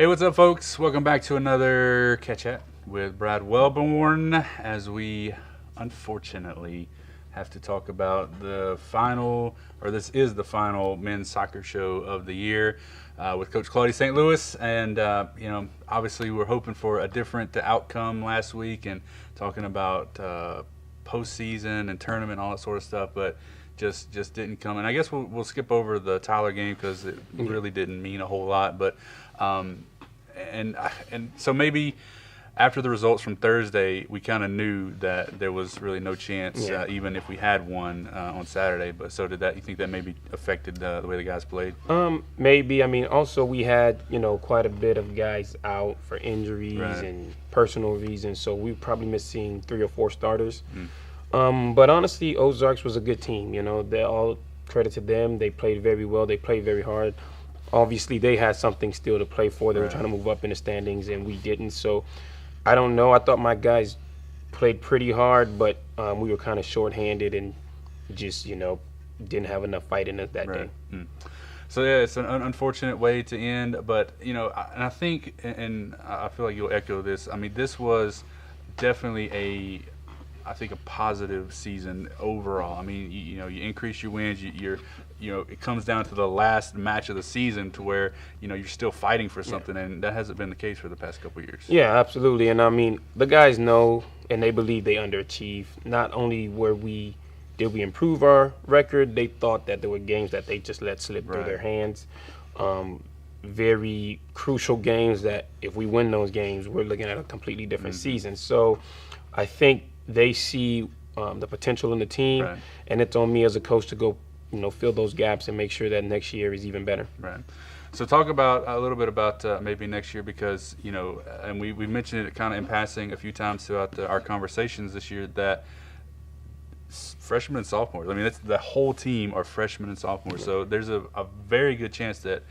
Hey, what's up, folks? Welcome back to another Catch Chat with Brad Wellborn, as we unfortunately have to talk about the final, or this is the final men's soccer show of the year with Coach Claudy St. Louis. And, obviously we're hoping for a different outcome last week and talking about postseason and tournament, all that sort of stuff, but just didn't come. And I guess we'll skip over the Tyler game because it really didn't mean a whole lot, but and so maybe after the results from Thursday, we kind of knew that there was really no chance, even if we had won on Saturday. But so did that? You think that maybe affected the way the guys played? Maybe. I mean, also we had quite a bit of guys out for injuries and personal reasons, so we probably missed seeing 3 or 4 starters. But honestly, Ozarks was a good team. They all credit to them. They played very well. They played very hard. Obviously, they had something still to play for. They were trying to move up in the standings, and we didn't. So, I don't know. I thought my guys played pretty hard, but we were kind of shorthanded and just, didn't have enough fight in us that day. So, yeah, it's an unfortunate way to end. But, and I think, and I feel like you'll echo this, I mean, this was definitely a positive season overall. I mean, you increase your wins. It comes down to the last match of the season to where you're still fighting for something, and that hasn't been the case for the past couple of years. Yeah, absolutely. And I mean, the guys know and they believe they underachieved. Not only did we improve our record, they thought that there were games that they just let slip through their hands. Very crucial games that if we win those games, we're looking at a completely different season. So I think they see the potential in the team, and it's on me as a coach to go, fill those gaps and make sure that next year is even better. Right. So talk about a little bit about maybe next year, because and we mentioned it kind of in passing a few times throughout our conversations this year, that freshmen and sophomores. I mean, the whole team are freshmen and sophomores. So there's a very good chance that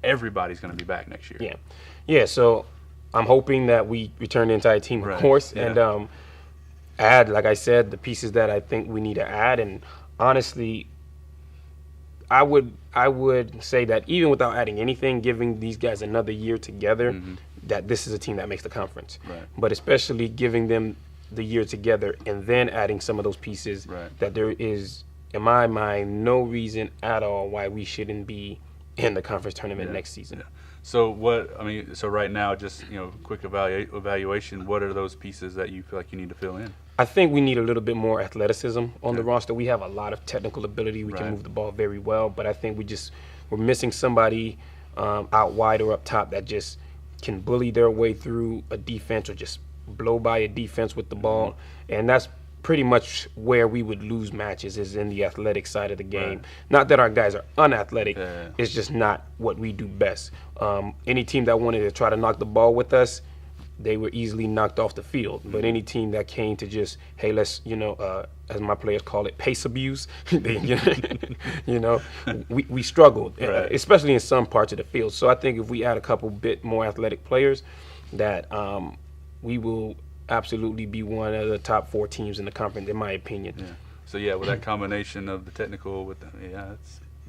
everybody's going to be back next year. Yeah. So I'm hoping that we return the entire team, of course, and add, like I said, the pieces that I think we need to add. And honestly, I would say that even without adding anything, giving these guys another year together, that this is a team that makes the conference. But especially giving them the year together and then adding some of those pieces, that there is, in my mind, no reason at all why we shouldn't be in the conference tournament next season. So so right now, just quick evaluation. What are those pieces that you feel like you need to fill in? I think we need a little bit more athleticism on the roster. We have a lot of technical ability. We can move the ball very well, but I think we're missing somebody out wide or up top that just can bully their way through a defense or just blow by a defense with the ball. And that's pretty much where we would lose matches, is in the athletic side of the game. Not that our guys are unathletic. It's just not what we do best. Any team that wanted to try to knock the ball with us, they were easily knocked off the field. But any team that came to just, hey, let's, as my players call it, pace abuse, we struggled, especially in some parts of the field. So I think if we add a couple bit more athletic players, that we will absolutely be one of the top 4 teams in the conference, in my opinion. So with that combination of the technical with that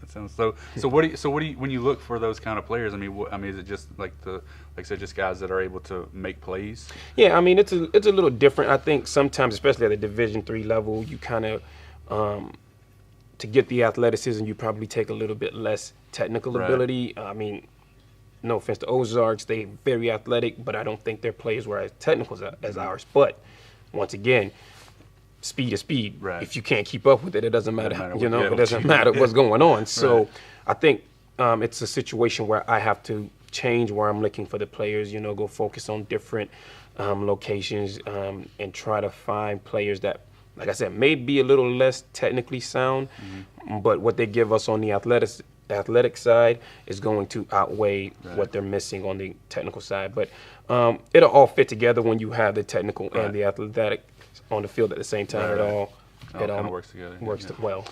sounds so. So what do you when you look for those kind of players? I mean, is it just like I said, just guys that are able to make plays? Yeah, I mean, it's a little different. I think sometimes, especially at the Division III level, you kind of to get the athleticism, you probably take a little bit less technical ability. I mean, no offense to Ozarks, they very athletic, but I don't think their plays were as technical as ours. But once again, speed is speed. If you can't keep up with it, it doesn't matter. It doesn't matter what's going on. So I think it's a situation where I have to change where I'm looking for the players. Go focus on different locations and try to find players that, like I said, may be a little less technically sound, but what they give us on the athletic side is going to outweigh what they're missing on the technical side. But it'll all fit together when you have the technical and the athletic on the field at the same time. It all kind of works together. Well.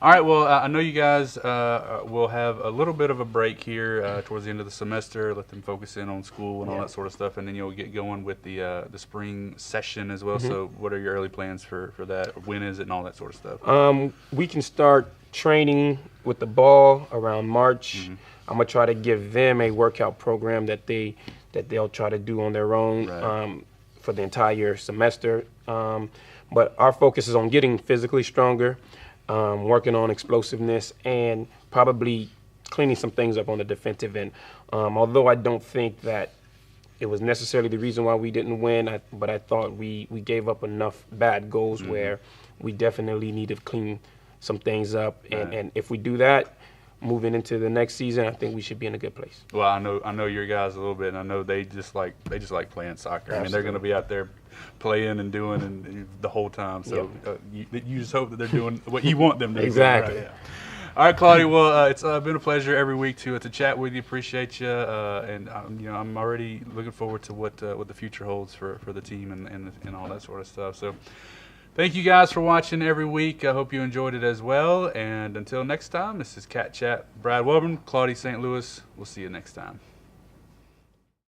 All right, well, I know you guys will have a little bit of a break here towards the end of the semester. Let them focus in on school and all that sort of stuff, and then you'll get going with the spring session as well. So what are your early plans for that? When is it and all that sort of stuff? We can start training with the ball around March. I'm gonna try to give them a workout program that they'll try to do on their own for the entire semester. But our focus is on getting physically stronger, working on explosiveness, and probably cleaning some things up on the defensive end. Although I don't think that it was necessarily the reason why we didn't win, but I thought we gave up enough bad goals where we definitely need to clean some things up. And if we do that, moving into the next season, I think we should be in a good place. Well, I know your guys a little bit, and I know they just like playing soccer. I mean, they're going to be out there playing and doing and the whole time. So you just hope that they're doing what you want them to do. Exactly. Right? Yeah. All right, Claudy. Well, it's been a pleasure every week to chat with you. Appreciate you, and I'm already looking forward to what the future holds for the team and all that sort of stuff. So. Thank you guys for watching every week. I hope you enjoyed it as well. And until next time, this is Cat Chat. Brad Welburn, Claudy St. Louis. We'll see you next time.